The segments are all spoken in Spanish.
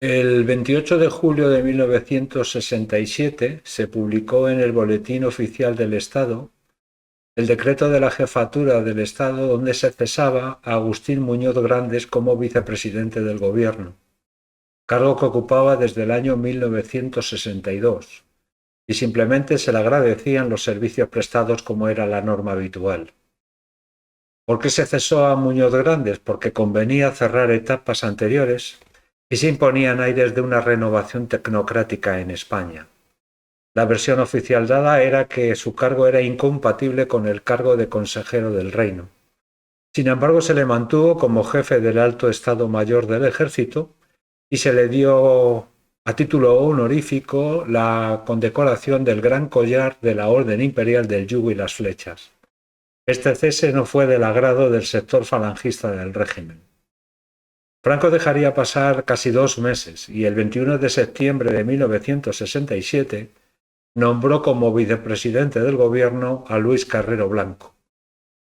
El 28 de julio de 1967 se publicó en el Boletín Oficial del Estado el decreto de la Jefatura del Estado donde se cesaba a Agustín Muñoz Grandes como vicepresidente del Gobierno, cargo que ocupaba desde el año 1962, y simplemente se le agradecían los servicios prestados como era la norma habitual. ¿Por qué se cesó a Muñoz Grandes? Porque convenía cerrar etapas anteriores y se imponían aires de una renovación tecnocrática en España. La versión oficial dada era que su cargo era incompatible con el cargo de consejero del reino. Sin embargo, se le mantuvo como jefe del Alto Estado Mayor del Ejército y se le dio a título honorífico la condecoración del Gran Collar de la Orden Imperial del Yugo y las Flechas. Este cese no fue del agrado del sector falangista del régimen. Franco dejaría pasar casi 2 meses y el 21 de septiembre de 1967 nombró como vicepresidente del gobierno a Luis Carrero Blanco.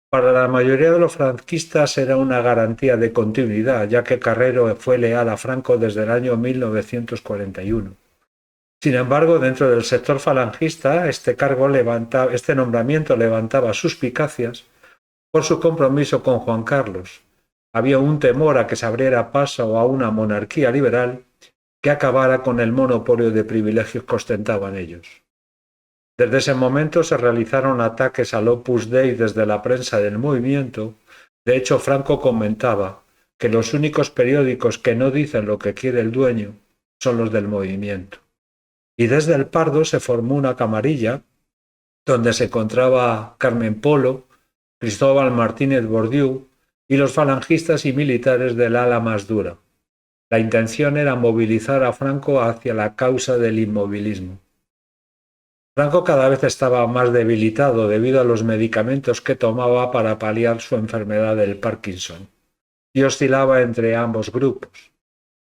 Para la mayoría de los franquistas era una garantía de continuidad, ya que Carrero fue leal a Franco desde el año 1941. Sin embargo, dentro del sector falangista, este nombramiento levantaba suspicacias por su compromiso con Juan Carlos. Había un temor a que se abriera paso a una monarquía liberal que acabara con el monopolio de privilegios que ostentaban ellos. Desde ese momento se realizaron ataques al Opus Dei desde la prensa del movimiento. De hecho, Franco comentaba que los únicos periódicos que no dicen lo que quiere el dueño son los del movimiento. Y desde el Pardo se formó una camarilla donde se encontraba Carmen Polo, Cristóbal Martínez Bordiú y los falangistas y militares del ala más dura. La intención era movilizar a Franco hacia la causa del inmovilismo. Franco cada vez estaba más debilitado debido a los medicamentos que tomaba para paliar su enfermedad del Parkinson, y oscilaba entre ambos grupos.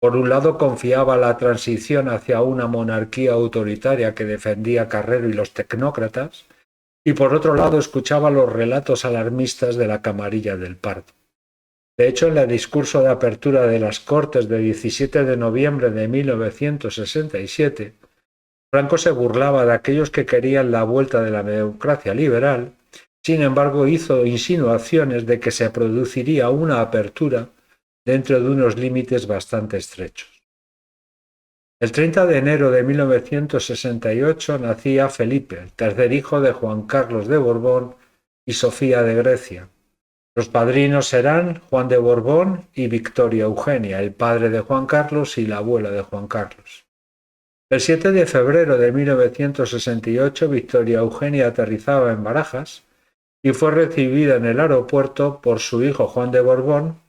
Por un lado confiaba la transición hacia una monarquía autoritaria que defendía Carrero y los tecnócratas, y por otro lado escuchaba los relatos alarmistas de la camarilla del Pardo. De hecho, en el discurso de apertura de las Cortes de 17 de noviembre de 1967, Franco se burlaba de aquellos que querían la vuelta de la democracia liberal. Sin embargo, hizo insinuaciones de que se produciría una apertura dentro de unos límites bastante estrechos. El 30 de enero de 1968 nacía Felipe, el tercer hijo de Juan Carlos de Borbón y Sofía de Grecia. Los padrinos serán Juan de Borbón y Victoria Eugenia, el padre de Juan Carlos y la abuela de Juan Carlos. El 7 de febrero de 1968 Victoria Eugenia aterrizaba en Barajas y fue recibida en el aeropuerto por su hijo Juan de Borbón,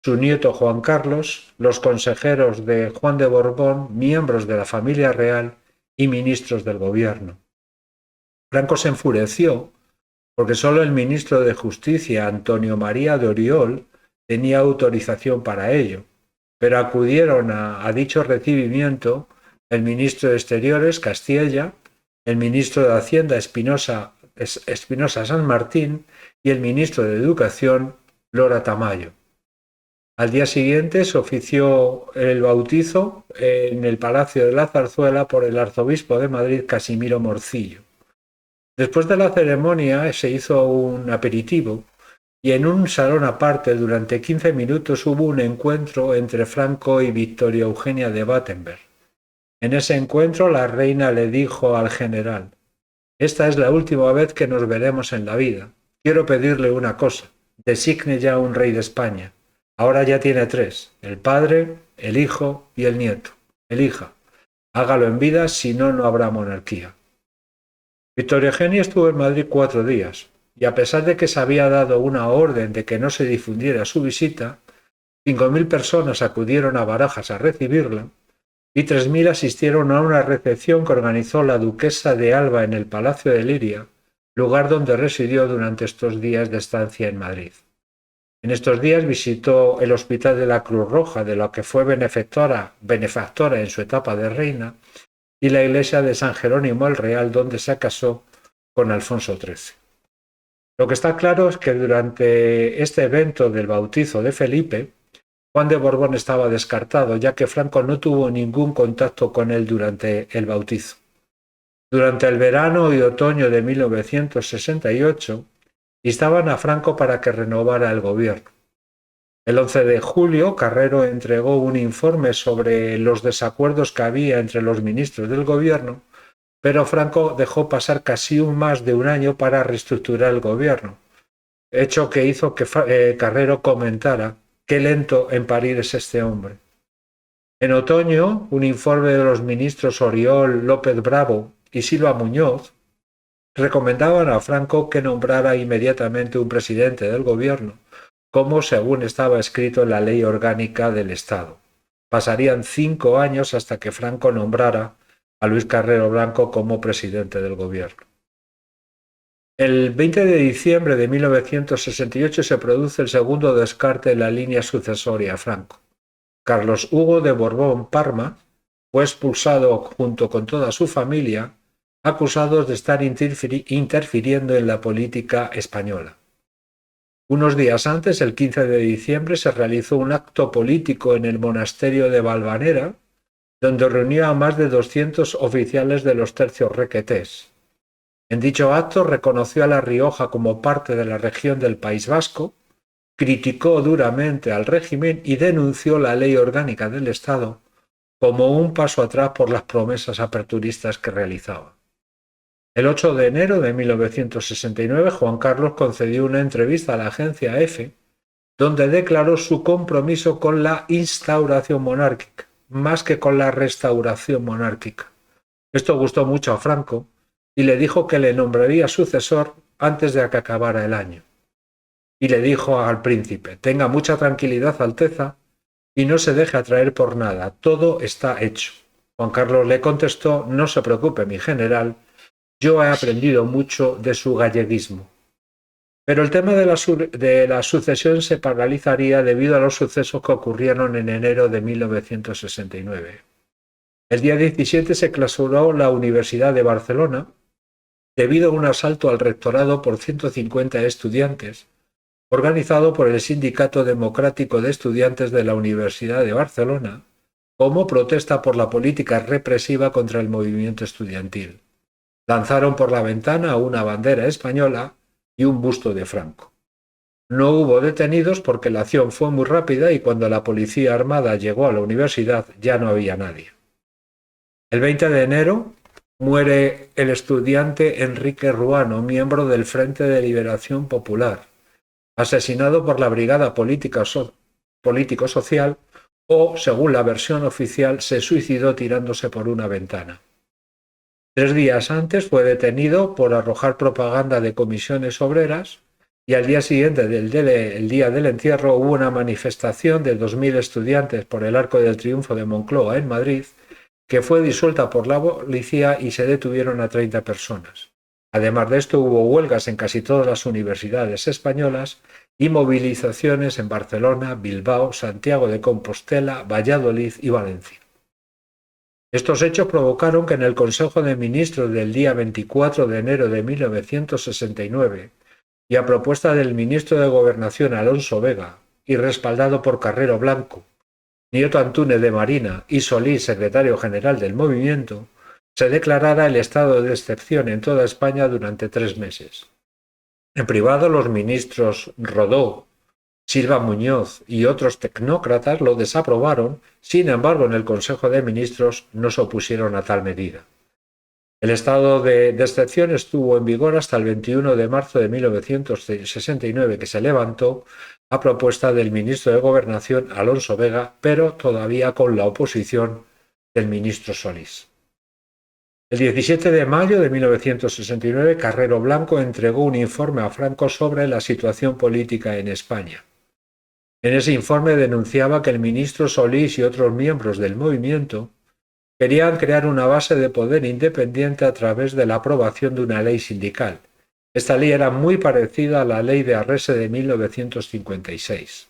su nieto Juan Carlos, los consejeros de Juan de Borbón, miembros de la familia real y ministros del gobierno. Franco se enfureció porque solo el ministro de Justicia, Antonio María de Oriol, tenía autorización para ello, pero acudieron a dicho recibimiento el ministro de Exteriores, Castilla, el ministro de Hacienda, Espinosa San Martín, y el ministro de Educación, Lora Tamayo. Al día siguiente se ofició el bautizo en el Palacio de la Zarzuela por el arzobispo de Madrid, Casimiro Morcillo. Después de la ceremonia se hizo un aperitivo y en un salón aparte durante 15 minutos hubo un encuentro entre Franco y Victoria Eugenia de Battenberg. En ese encuentro la reina le dijo al general: «Esta es la última vez que nos veremos en la vida. Quiero pedirle una cosa. Designe ya un rey de España. Ahora ya tiene 3, el padre, el hijo y el nieto. Elija. Hágalo en vida, si no, no habrá monarquía». Victoria Eugenia estuvo en Madrid 4 días, y a pesar de que se había dado una orden de que no se difundiera su visita, 5.000 personas acudieron a Barajas a recibirla, y 3.000 asistieron a una recepción que organizó la duquesa de Alba en el Palacio de Liria, lugar donde residió durante estos días de estancia en Madrid. En estos días visitó el Hospital de la Cruz Roja, de lo que fue benefactora en su etapa de reina, y la iglesia de San Jerónimo el Real, donde se casó con Alfonso XIII. Lo que está claro es que durante este evento del bautizo de Felipe, Juan de Borbón estaba descartado, ya que Franco no tuvo ningún contacto con él durante el bautizo. Durante el verano y otoño de 1968, instaban a Franco para que renovara el gobierno. El 11 de julio, Carrero entregó un informe sobre los desacuerdos que había entre los ministros del gobierno, pero Franco dejó pasar casi más de un año para reestructurar el gobierno, hecho que hizo que Carrero comentara: «Qué lento en parir es este hombre». En otoño, un informe de los ministros Oriol López Bravo y Silva Muñoz recomendaban a Franco que nombrara inmediatamente un presidente del gobierno, como según estaba escrito en la Ley Orgánica del Estado. Pasarían 5 años hasta que Franco nombrara a Luis Carrero Blanco como presidente del gobierno. El 20 de diciembre de 1968 se produce el segundo descarte en la línea sucesoria a Franco. Carlos Hugo de Borbón Parma fue expulsado junto con toda su familia, acusados de estar interfiriendo en la política española. Unos días antes, el 15 de diciembre, se realizó un acto político en el monasterio de Valvanera, donde reunió a más de 200 oficiales de los tercios requetés. En dicho acto reconoció a La Rioja como parte de la región del País Vasco, criticó duramente al régimen y denunció la Ley Orgánica del Estado como un paso atrás por las promesas aperturistas que realizaba. El 8 de enero de 1969, Juan Carlos concedió una entrevista a la agencia EFE, donde declaró su compromiso con la instauración monárquica, más que con la restauración monárquica. Esto gustó mucho a Franco y le dijo que le nombraría sucesor antes de que acabara el año. Y le dijo al príncipe: «Tenga mucha tranquilidad, Alteza, y no se deje atraer por nada, todo está hecho». Juan Carlos le contestó: «No se preocupe, mi general, yo he aprendido mucho de su galleguismo». Pero el tema de la sucesión se paralizaría debido a los sucesos que ocurrieron en enero de 1969. El día 17 se clausuró la Universidad de Barcelona debido a un asalto al rectorado por 150 estudiantes, organizado por el Sindicato Democrático de Estudiantes de la Universidad de Barcelona, como protesta por la política represiva contra el movimiento estudiantil. Lanzaron por la ventana una bandera española y un busto de Franco. No hubo detenidos porque la acción fue muy rápida y cuando la policía armada llegó a la universidad ya no había nadie. El 20 de enero muere el estudiante Enrique Ruano, miembro del Frente de Liberación Popular, asesinado por la Brigada Político-Social o, según la versión oficial, se suicidó tirándose por una ventana. 3 días antes fue detenido por arrojar propaganda de comisiones obreras y al día siguiente el día del entierro hubo una manifestación de 2.000 estudiantes por el Arco del Triunfo de Moncloa en Madrid, que fue disuelta por la policía y se detuvieron a 30 personas. Además de esto, hubo huelgas en casi todas las universidades españolas y movilizaciones en Barcelona, Bilbao, Santiago de Compostela, Valladolid y Valencia. Estos hechos provocaron que en el Consejo de Ministros del día 24 de enero de 1969, y a propuesta del ministro de Gobernación Alonso Vega y respaldado por Carrero Blanco, Nieto Antúnez de Marina y Solís, secretario general del movimiento, se declarara el estado de excepción en toda España durante 3 meses. En privado, los ministros Rodó, Silva Muñoz y otros tecnócratas lo desaprobaron, sin embargo, en el Consejo de Ministros no se opusieron a tal medida. El estado de excepción estuvo en vigor hasta el 21 de marzo de 1969, que se levantó a propuesta del ministro de Gobernación Alonso Vega, pero todavía con la oposición del ministro Solís. El 17 de mayo de 1969, Carrero Blanco entregó un informe a Franco sobre la situación política en España. En ese informe denunciaba que el ministro Solís y otros miembros del movimiento querían crear una base de poder independiente a través de la aprobación de una ley sindical. Esta ley era muy parecida a la ley de Arrese de 1956.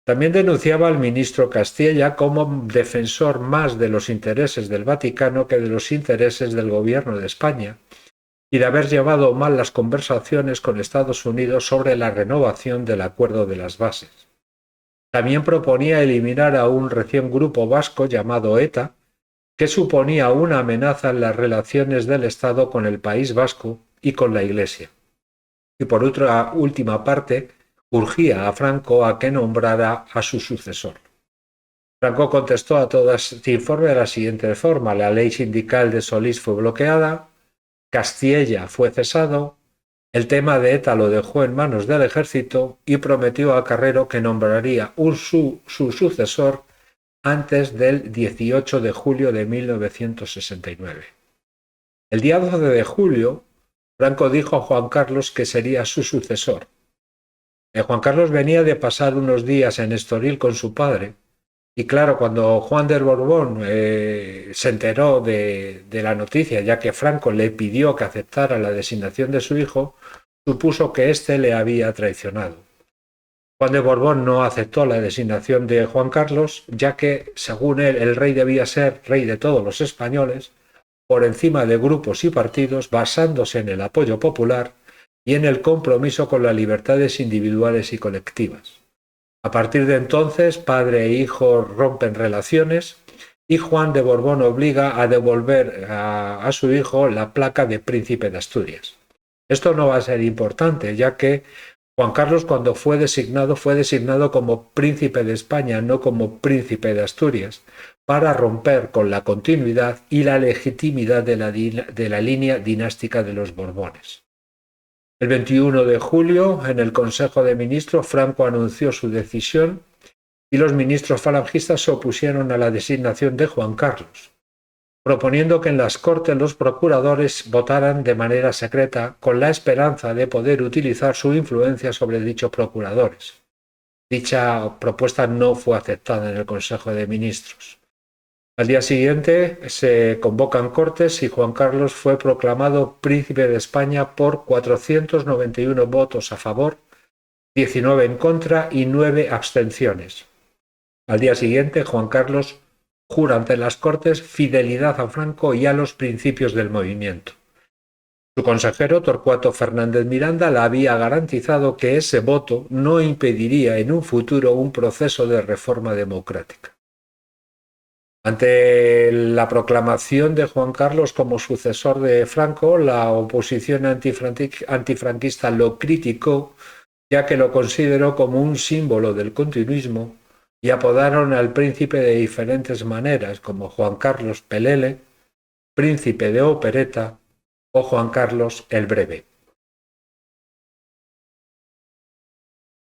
También denunciaba al ministro Castella como defensor más de los intereses del Vaticano que de los intereses del gobierno de España y de haber llevado mal las conversaciones con Estados Unidos sobre la renovación del Acuerdo de las Bases. También proponía eliminar a un recién grupo vasco llamado ETA, que suponía una amenaza en las relaciones del Estado con el País Vasco y con la Iglesia. Y por otra última parte, urgía a Franco a que nombrara a su sucesor. Franco contestó a todo este informe de la siguiente forma: la ley sindical de Solís fue bloqueada, Castilla fue cesado, el tema de ETA lo dejó en manos del ejército y prometió a Carrero que nombraría su sucesor antes del 18 de julio de 1969. El día 12 de julio, Franco dijo a Juan Carlos que sería su sucesor. Juan Carlos venía de pasar unos días en Estoril con su padre, y claro, cuando Juan de Borbón se enteró de la noticia, ya que Franco le pidió que aceptara la designación de su hijo, supuso que éste le había traicionado. Juan de Borbón no aceptó la designación de Juan Carlos, ya que, según él, el rey debía ser rey de todos los españoles, por encima de grupos y partidos, basándose en el apoyo popular y en el compromiso con las libertades individuales y colectivas. A partir de entonces, padre e hijo rompen relaciones y Juan de Borbón obliga a devolver a su hijo la placa de príncipe de Asturias. Esto no va a ser importante, ya que Juan Carlos, cuando fue designado como príncipe de España, no como príncipe de Asturias, para romper con la continuidad y la legitimidad de la línea dinástica de los Borbones. El 21 de julio, en el Consejo de Ministros, Franco anunció su decisión y los ministros falangistas se opusieron a la designación de Juan Carlos, proponiendo que en las Cortes los procuradores votaran de manera secreta con la esperanza de poder utilizar su influencia sobre dichos procuradores. Dicha propuesta no fue aceptada en el Consejo de Ministros. Al día siguiente se convocan Cortes y Juan Carlos fue proclamado príncipe de España por 491 votos a favor, 19 en contra y 9 abstenciones. Al día siguiente, Juan Carlos jura ante las Cortes fidelidad a Franco y a los principios del movimiento. Su consejero, Torcuato Fernández Miranda, le había garantizado que ese voto no impediría en un futuro un proceso de reforma democrática. Ante la proclamación de Juan Carlos como sucesor de Franco, la oposición antifranquista lo criticó, ya que lo consideró como un símbolo del continuismo, y apodaron al príncipe de diferentes maneras, como Juan Carlos Pelele, príncipe de opereta o Juan Carlos el Breve.